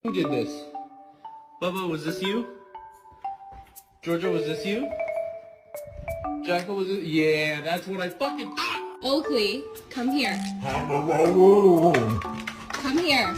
Who did this? Bubba, was this you? Georgia, was this you? Jacko, was it? Yeah, that's what I fucking thought! Oakley, come here. Come here.